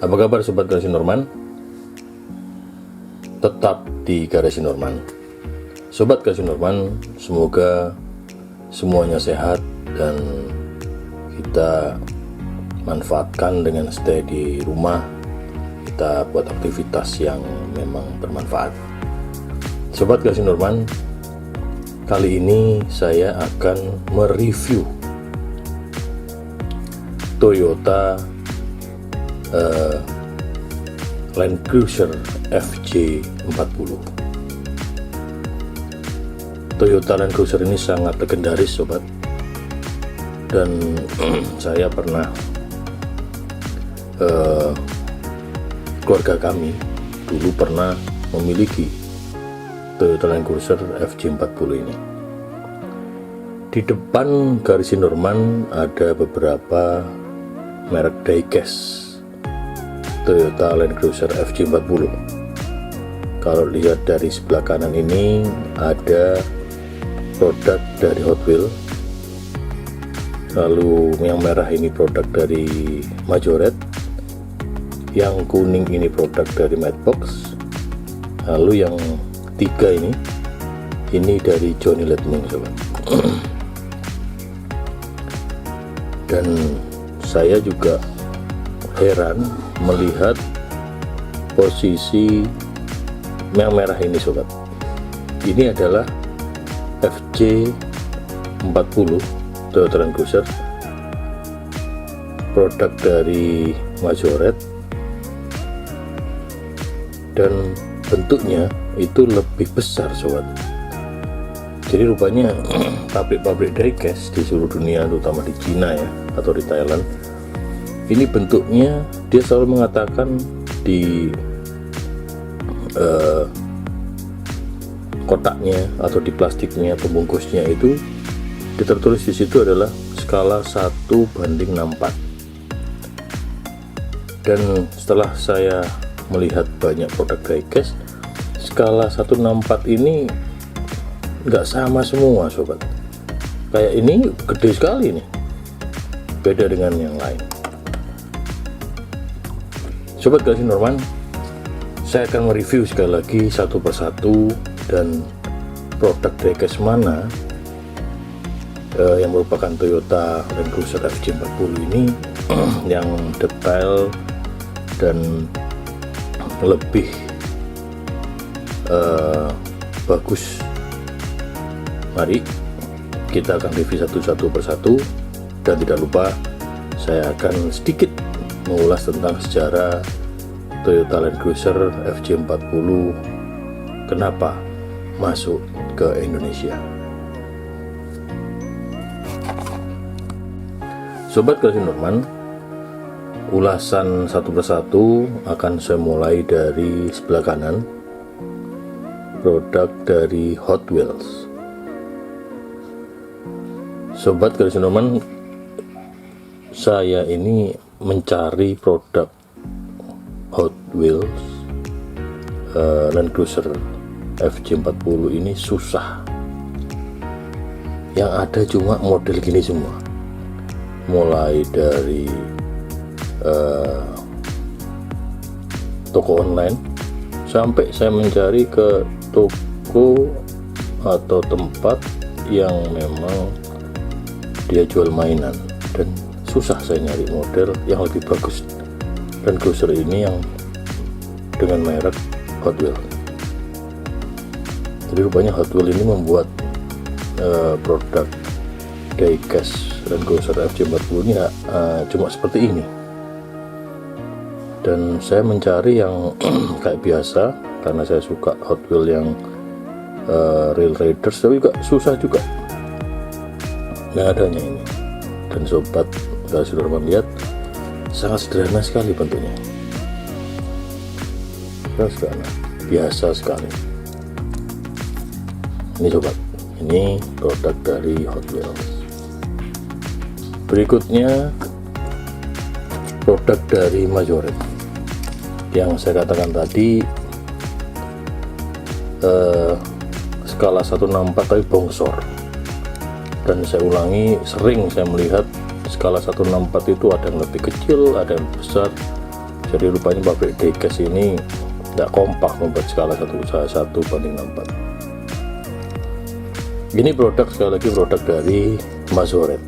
Apa kabar Sobat Garasi Norman? Tetap di Garasi Norman. Sobat Garasi Norman, semoga semuanya sehat dan kita manfaatkan dengan stay di rumah. Kita buat aktivitas yang memang bermanfaat. Sobat Garasi Norman, kali ini saya akan mereview Toyota Land Cruiser FJ40. Toyota Land Cruiser ini sangat legendaris sobat, dan saya pernah keluarga kami dulu pernah memiliki Toyota Land Cruiser FJ40 ini. Di depan Garasi Norman ada beberapa merek diecast Toyota Land Cruiser FJ40. Kalau lihat dari sebelah kanan ini ada produk dari Hot Wheels, lalu yang merah ini produk dari Majorette, yang kuning ini produk dari Matchbox, lalu yang tiga ini dari Johnny Lightning sobat. Dan saya juga heran melihat posisi yang merah ini sobat. Ini adalah FJ40 Toyota Land Cruiser, produk dari Majorette, dan bentuknya itu lebih besar sobat. Jadi rupanya pabrik-pabrik diecast di seluruh dunia, terutama di Cina ya, atau di Thailand, ini bentuknya dia selalu mengatakan di kotaknya atau di plastiknya, pembungkusnya itu tertulis di situ adalah skala 1:64. Dan setelah saya melihat banyak produk diecast, skala 1:64 ini nggak sama semua sobat. Kayak ini gede sekali nih, beda dengan yang lain. Sobat Garasi Norman, saya akan mereview sekali lagi satu persatu, dan produk diecast mana yang merupakan Toyota Land Cruiser FJ40 ini yang detail dan lebih bagus. Mari kita akan review satu persatu, dan tidak lupa saya akan sedikit mengulas tentang sejarah Toyota Land Cruiser FJ40, kenapa masuk ke Indonesia. Sobat Garasi Norman, ulasan satu persatu akan saya mulai dari sebelah kanan, produk dari Hot Wheels. Sobat Garasi Norman, saya ini mencari produk Hot Wheels Land Cruiser FJ40 ini susah. Yang ada cuma model gini semua, mulai dari toko online sampai saya mencari ke toko atau tempat yang memang dia jual mainan, dan susah saya nyari model yang lebih bagus dan cruiser ini yang dengan merek Hot Wheels. Jadi rupanya Hot Wheels ini membuat produk diecast dan cruiser FJ40 ini cuma seperti ini. Dan saya mencari yang kayak biasa karena saya suka Hot Wheels yang Real Raiders, tapi juga susah juga, nggak adanya ini. Dan sobat Garasi Norman lihat, sangat sederhana sekali bentuknya, sederhana, biasa sekali. Ini sobat, ini produk dari Hot Wheels. Berikutnya produk dari Majorette, yang saya katakan tadi skala 1/64 tapi bongsor. Dan saya ulangi, sering saya melihat skala 1/64 itu ada yang lebih kecil, ada yang besar, Jadi rupanya pabrik diecast ini tidak kompak membuat skala 1:1 banding 64. Ini produk, sekali lagi produk dari Masoret.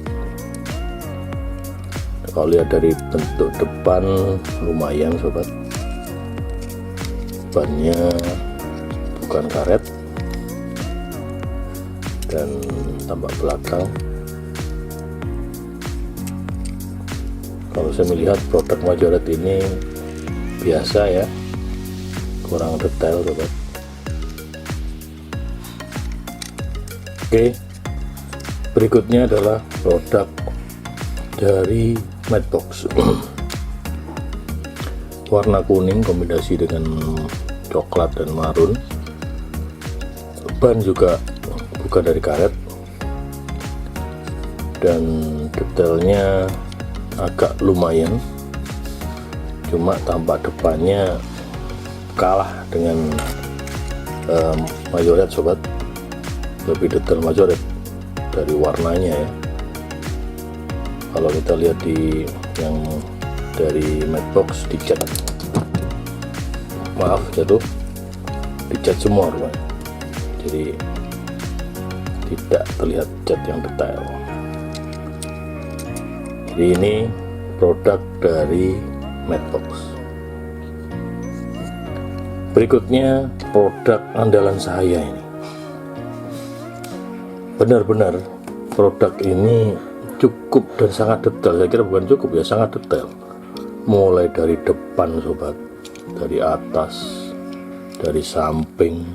Kalau lihat dari bentuk depan lumayan sobat, bannya bukan karet, dan tampak belakang. Kalau saya melihat produk Masoret ini biasa ya, kurang detail sobat. Oke, berikutnya adalah produk dari Matchbox. Warna kuning kombinasi dengan coklat dan marun. Ban juga bukan dari karet, dan detailnya agak lumayan, cuma tampak depannya kalah dengan Masoret sobat. Lebih detail Masoret dari warnanya ya. Kalau kita lihat di yang dari Matchbox dicat, maaf jatuh, dicat semua rumahnya, jadi tidak terlihat cat yang detail. Jadi ini produk dari Matchbox. Berikutnya produk andalan saya ini. Benar-benar produk ini cukup dan sangat detail. Saya kira bukan cukup ya, sangat detail. Mulai dari depan sobat, dari atas, dari samping,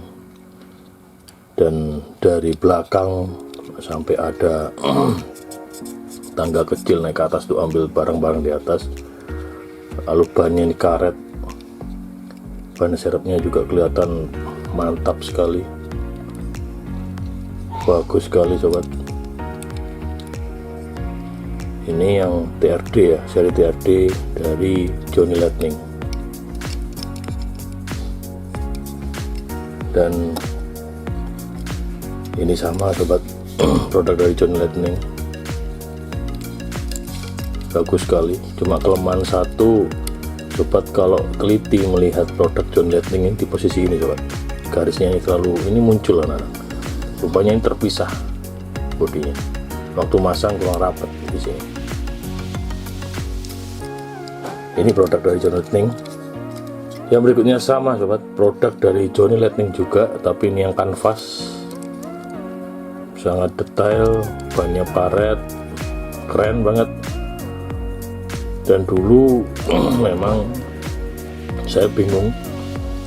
dan dari belakang, sampai ada tangga kecil naik ke atas tuh ambil barang-barang di atas. Lalu bannya ini karet, ban serepnya juga kelihatan mantap sekali, bagus sekali sobat. Ini yang TRD ya, seri TRD dari Johnny Lightning. Dan ini sama sobat, produk dari Johnny Lightning, bagus sekali. Cuma kelemahan satu sobat, kalau teliti melihat produk Johnny Lightning ini di posisi ini sobat, garisnya ini terlalu, ini muncul anak-anak. Rupanya ini terpisah bodinya, waktu masang kurang rapat di sini. Ini produk dari Johnny Lightning. Yang berikutnya sama sobat, produk dari Johnny Lightning juga, tapi ini yang kanvas, sangat detail, bannya karet, keren banget. Dan dulu memang saya bingung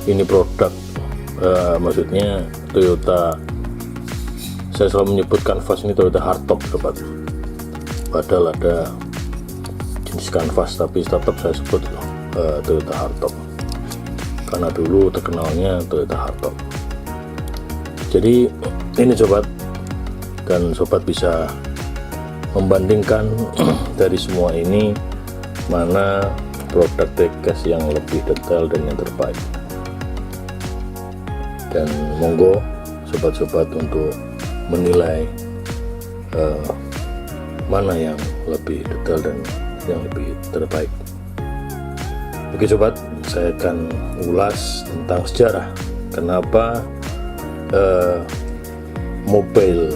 ini produk, maksudnya Toyota. Saya selalu menyebut kanvas ini Toyota hardtop sobat, padahal ada jenis kanvas, tapi tetap saya sebut Toyota hardtop karena dulu terkenalnya Toyota hardtop. Jadi ini sobat, dan sobat bisa membandingkan dari semua ini mana produk diecast yang lebih detail dan yang terbaik. Dan monggo sobat-sobat untuk menilai mana yang lebih detail dan yang lebih terbaik. Oke sobat, saya akan ulas tentang sejarah kenapa mobil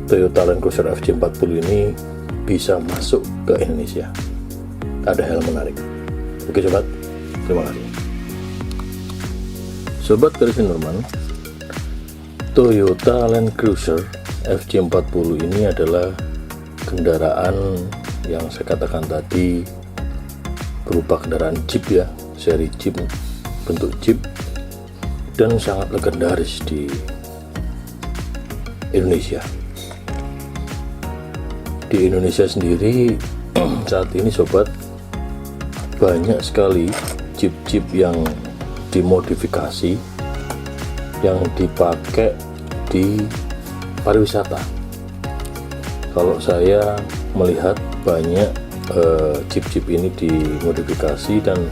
Toyota Land Cruiser FJ40 ini bisa masuk ke Indonesia. Ada hal menarik. Oke sobat, terima kasih. Sobat garis Norman, Toyota Land Cruiser FJ40 ini adalah kendaraan yang saya katakan tadi berupa kendaraan Jeep ya, seri Jeep, bentuk Jeep, dan sangat legendaris di Indonesia. Di Indonesia sendiri saat ini sobat, banyak sekali Jeep-Jeep yang dimodifikasi, yang dipakai di pariwisata. Kalau saya melihat banyak Jeep-Jeep ini dimodifikasi, dan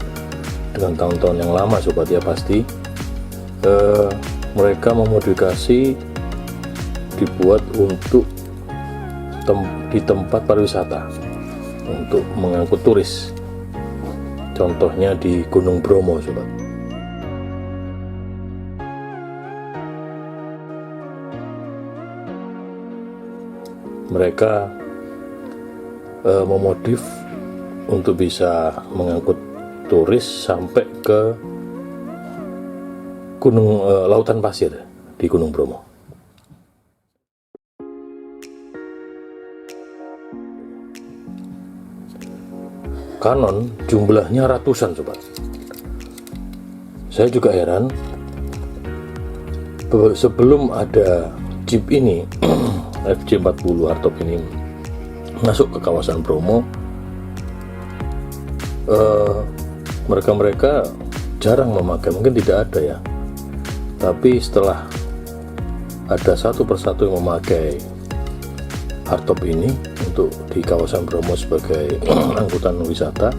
dengan tahun-tahun yang lama sobat ya, pasti mereka memodifikasi dibuat untuk di tempat pariwisata, untuk mengangkut turis. Contohnya di Gunung Bromo, sobat. Mereka memodif untuk bisa mengangkut turis sampai ke lautan pasir di Gunung Bromo. Canon jumlahnya ratusan, sobat. Saya juga heran, sebelum ada Jeep ini FJ40 hardtop ini masuk ke kawasan Bromo, mereka jarang memakai, mungkin tidak ada ya, tapi setelah ada satu persatu yang memakai hardtop ini untuk di kawasan Bromo sebagai angkutan wisata,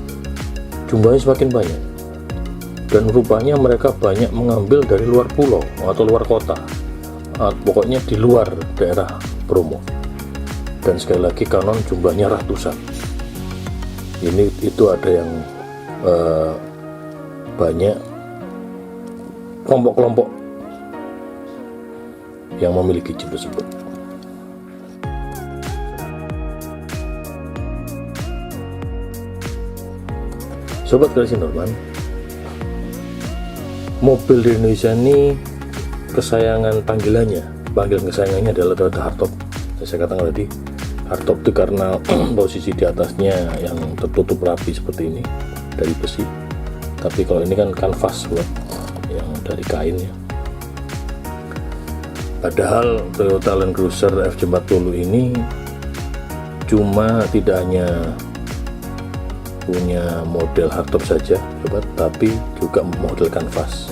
jumlahnya semakin banyak, dan rupanya mereka banyak mengambil dari luar pulau atau luar kota, pokoknya di luar daerah Bromo. Dan sekali lagi, Canon jumlahnya ratusan. Itu ada yang banyak kelompok-kelompok yang memiliki Jeep tersebut. Sobat Garasi Norman, mobil di Indonesia ini panggilan kesayangannya adalah Toyota hardtop. Saya katakan tadi, hardtop itu karena posisi di atasnya yang tertutup rapi seperti ini dari besi, tapi kalau ini kan kanvas, yang dari kain ya. Padahal Toyota Land Cruiser FJ40 ini cuma tidak hanya punya model hardtop saja, sobat, tapi juga model kanvas.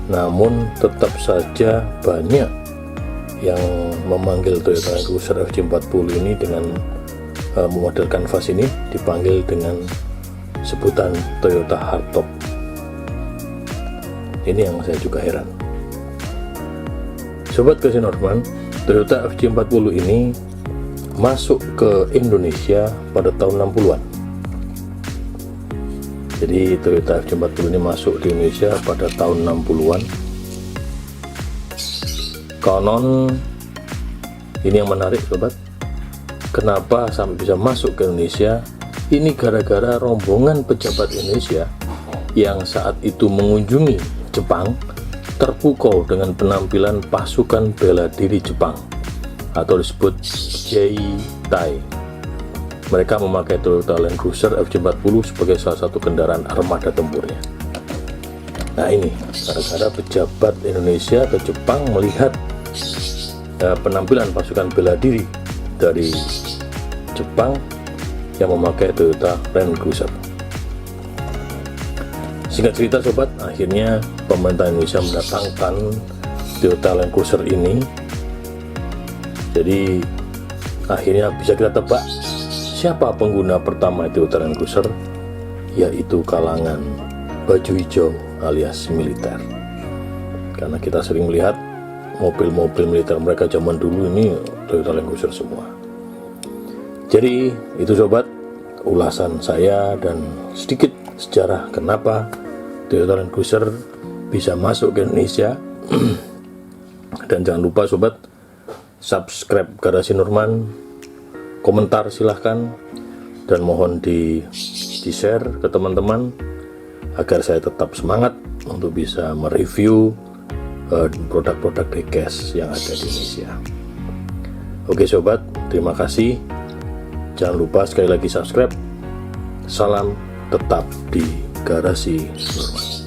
Namun tetap saja banyak yang memanggil Toyota Land Cruiser FJ40 ini dengan model kanvas ini dipanggil dengan sebutan Toyota hardtop. Ini yang saya juga heran. Sobat Garasi Norman, Toyota FJ40 ini masuk ke Indonesia pada tahun 60-an. Jadi Toyota FJ40 ini masuk di Indonesia pada tahun 60-an. Konon ini yang menarik, sobat. Kenapa sampai bisa masuk ke Indonesia? Ini gara-gara rombongan pejabat Indonesia yang saat itu mengunjungi Jepang terpukau dengan penampilan pasukan bela diri Jepang atau disebut Jeitai. Mereka memakai Toyota Land Cruiser FJ40 sebagai salah satu kendaraan armada tempurnya. Nah, ini gara-gara pejabat Indonesia ke Jepang melihat penampilan pasukan bela diri dari Jepang yang memakai Toyota Land Cruiser. Singkat cerita, sobat, akhirnya pemerintah Indonesia mendatangkan Toyota Land Cruiser ini. Jadi akhirnya bisa kita tebak siapa pengguna pertama Toyota Land Cruiser, yaitu kalangan baju hijau alias militer. Karena kita sering melihat mobil-mobil militer mereka zaman dulu ini Toyota Land Cruiser semua. Jadi itu, sobat, ulasan saya dan sedikit sejarah kenapa Toyota Land Cruiser bisa masuk ke Indonesia. Dan jangan lupa, sobat, subscribe Garasi Norman, komentar silahkan, dan mohon di share ke teman-teman agar saya tetap semangat untuk bisa mereview produk-produk diecast yang ada di Indonesia. Oke, sobat, terima kasih. Jangan lupa sekali lagi subscribe. Salam tetap di Garasi Norman.